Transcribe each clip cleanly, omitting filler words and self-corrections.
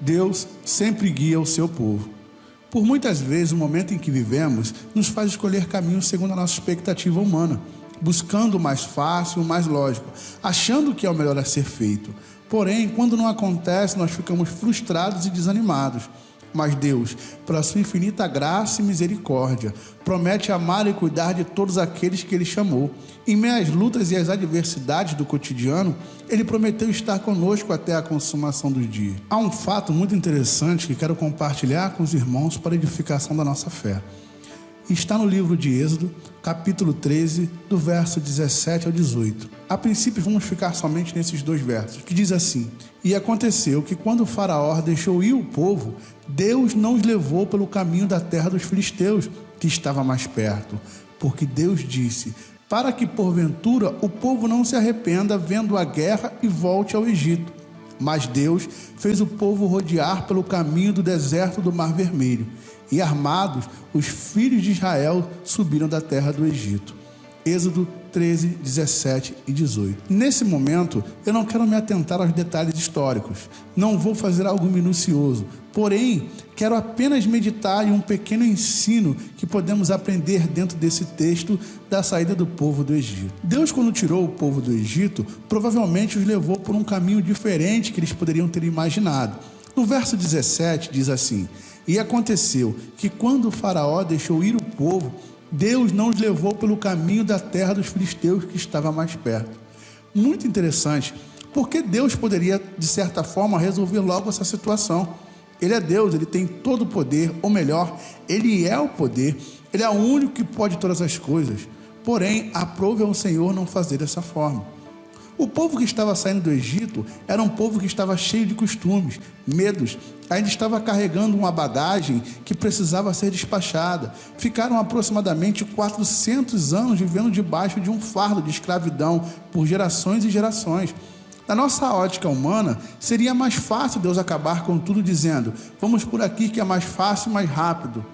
Deus sempre guia o seu povo. Por muitas vezes, o momento em que vivemos nos faz escolher caminhos segundo a nossa expectativa humana, buscando o mais fácil, o mais lógico, achando que é o melhor a ser feito. Porém, quando não acontece, nós ficamos frustrados e desanimados. Mas Deus, pela sua infinita graça e misericórdia, promete amar e cuidar de todos aqueles que Ele chamou. Em meio às lutas e às adversidades do cotidiano, Ele prometeu estar conosco até a consumação dos dias. Há um fato muito interessante que quero compartilhar com os irmãos para a edificação da nossa fé. Está no livro de Êxodo, capítulo 13, do verso 17 ao 18. A princípio vamos ficar somente nesses dois versos, que diz assim: E aconteceu que quando o faraó deixou ir o povo, Deus não os levou pelo caminho da terra dos filisteus, que estava mais perto, porque Deus disse: para que porventura o povo não se arrependa vendo a guerra e volte ao Egito. Mas Deus fez o povo rodear pelo caminho do deserto do Mar Vermelho, e armados, os filhos de Israel subiram da terra do Egito. Êxodo 13, 17 e 18. Nesse momento, eu não quero me atentar aos detalhes históricos, não vou fazer algo minucioso, porém, quero apenas meditar em um pequeno ensino que podemos aprender dentro desse texto da saída do povo do Egito. Deus, quando tirou o povo do Egito, provavelmente os levou por um caminho diferente que eles poderiam ter imaginado. No verso 17 diz assim: E aconteceu que quando o faraó deixou ir o povo, Deus não os levou pelo caminho da terra dos filisteus que estava mais perto. Muito interessante, porque Deus poderia, de certa forma, resolver logo essa situação. Ele é Deus, Ele tem todo o poder, ou melhor, Ele é o poder, Ele é o único que pode todas as coisas. Porém, aprove ao Senhor não fazer dessa forma. O povo que estava saindo do Egito era um povo que estava cheio de costumes, medos, ainda estava carregando uma bagagem que precisava ser despachada. Ficaram aproximadamente 400 anos vivendo debaixo de um fardo de escravidão por gerações e gerações. Na nossa ótica humana, seria mais fácil Deus acabar com tudo dizendo: vamos por aqui que é mais fácil e mais rápido.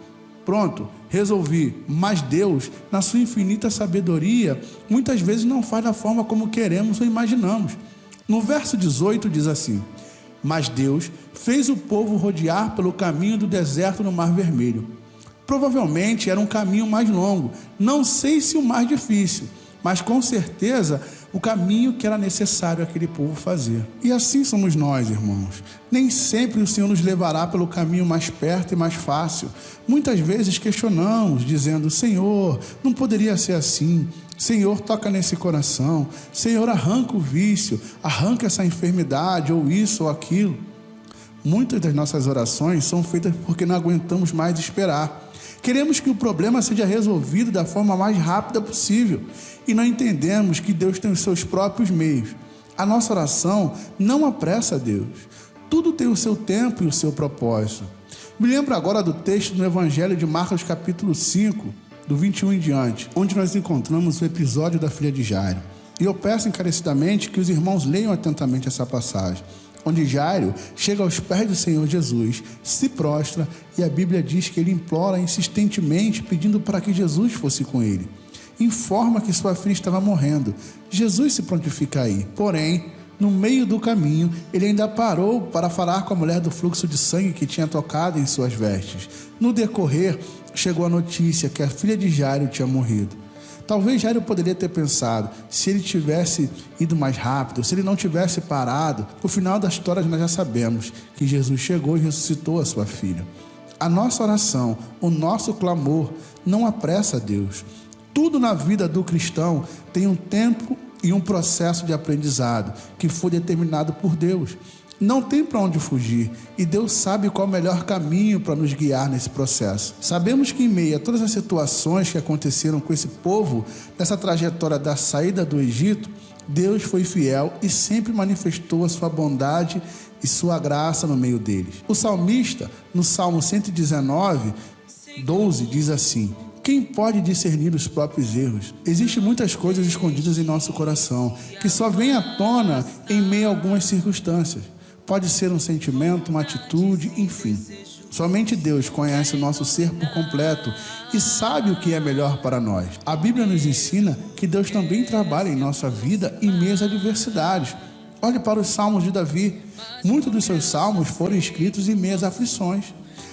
Pronto, resolvi. Mas Deus, na sua infinita sabedoria, muitas vezes não faz da forma como queremos ou imaginamos. No verso 18 diz assim: Mas Deus fez o povo rodear pelo caminho do deserto no Mar Vermelho. Provavelmente era um caminho mais longo, não sei se o mais difícil, mas com certeza o caminho que era necessário aquele povo fazer. E assim somos nós, irmãos. Nem sempre o Senhor nos levará pelo caminho mais perto e mais fácil. Muitas vezes questionamos, dizendo: Senhor, não poderia ser assim. Senhor, toca nesse coração. Senhor, arranca o vício, arranca essa enfermidade, ou isso ou aquilo. Muitas das nossas orações são feitas porque não aguentamos mais esperar. Queremos que o problema seja resolvido da forma mais rápida possível e não entendemos que Deus tem os seus próprios meios. A nossa oração não apressa a Deus. Tudo tem o seu tempo e o seu propósito. Me lembro agora do texto no Evangelho de Marcos, capítulo 5, do 21 em diante, onde nós encontramos o episódio da filha de Jairo. E eu peço encarecidamente que os irmãos leiam atentamente essa passagem, onde Jairo chega aos pés do Senhor Jesus, se prostra e a Bíblia diz que ele implora insistentemente, pedindo para que Jesus fosse com ele. Informa que sua filha estava morrendo. Jesus se prontifica a ir. Porém, no meio do caminho, ele ainda parou para falar com a mulher do fluxo de sangue que tinha tocado em suas vestes. No decorrer, chegou a notícia que a filha de Jairo tinha morrido. Talvez Jairo poderia ter pensado: se ele tivesse ido mais rápido, se ele não tivesse parado, o final da história nós já sabemos, que Jesus chegou e ressuscitou a sua filha. A nossa oração, o nosso clamor não apressa a Deus. Tudo na vida do cristão tem um tempo e um processo de aprendizado que foi determinado por Deus. Não tem para onde fugir e Deus sabe qual é o melhor caminho para nos guiar nesse processo. Sabemos que em meio a todas as situações que aconteceram com esse povo, nessa trajetória da saída do Egito, Deus foi fiel e sempre manifestou a sua bondade e sua graça no meio deles. O salmista, no Salmo 119, 12, diz assim: Quem pode discernir os próprios erros? Existem muitas coisas escondidas em nosso coração, que só vêm à tona em meio a algumas circunstâncias. Pode ser um sentimento, uma atitude, enfim. Somente Deus conhece o nosso ser por completo e sabe o que é melhor para nós. A Bíblia nos ensina que Deus também trabalha em nossa vida em meio às adversidades. Olhe para os salmos de Davi. Muitos dos seus salmos foram escritos em meio às aflições.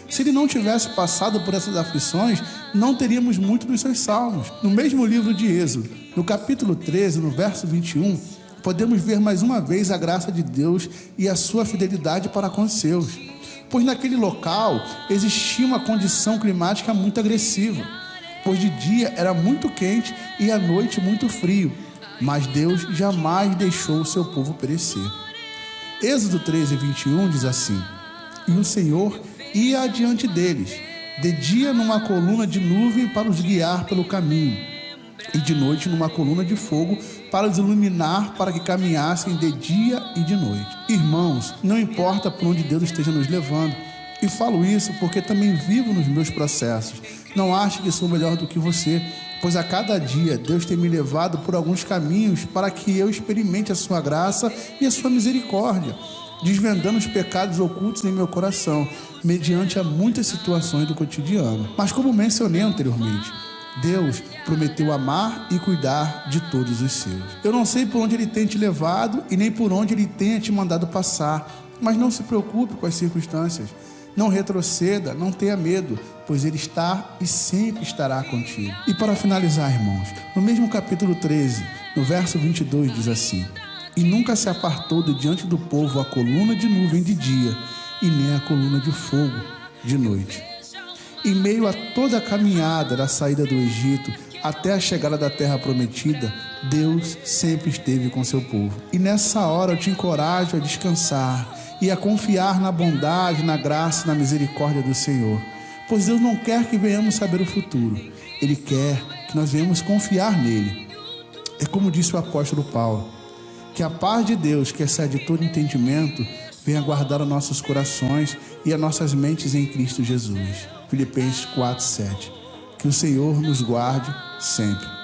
Se ele não tivesse passado por essas aflições, não teríamos muito dos seus salmos. No mesmo livro de Êxodo, no capítulo 13, no verso 21, podemos ver mais uma vez a graça de Deus e a sua fidelidade para com os seus. Pois naquele local existia uma condição climática muito agressiva, pois de dia era muito quente e à noite muito frio, mas Deus jamais deixou o seu povo perecer. Êxodo 13, 21 diz assim: e o Senhor ia adiante deles, de dia numa coluna de nuvem para os guiar pelo caminho, e de noite numa coluna de fogo para os iluminar, para que caminhassem de dia e de noite. Irmãos, não importa por onde Deus esteja nos levando, e falo isso porque também vivo nos meus processos. Não acho que sou melhor do que você, pois a cada dia Deus tem me levado por alguns caminhos para que eu experimente a sua graça e a sua misericórdia, desvendando os pecados ocultos em meu coração, mediante a muitas situações do cotidiano. Mas como mencionei anteriormente, Deus prometeu amar e cuidar de todos os seus. Eu não sei por onde Ele tem te levado e nem por onde Ele tenha te mandado passar, mas não se preocupe com as circunstâncias. Não retroceda, não tenha medo, pois Ele está e sempre estará contigo. E para finalizar, irmãos, no mesmo capítulo 13, no verso 22, diz assim: e nunca se apartou de diante do povo a coluna de nuvem de dia, e nem a coluna de fogo de noite. Em meio a toda a caminhada da saída do Egito até a chegada da terra prometida, Deus sempre esteve com seu povo. E nessa hora eu te encorajo a descansar e a confiar na bondade, na graça e na misericórdia do Senhor. Pois Deus não quer que venhamos saber o futuro. Ele quer que nós venhamos confiar nele. É como disse o apóstolo Paulo: que a paz de Deus, que excede todo entendimento, venha guardar os nossos corações e as nossas mentes em Cristo Jesus. Filipenses 4:7. Que o Senhor nos guarde sempre.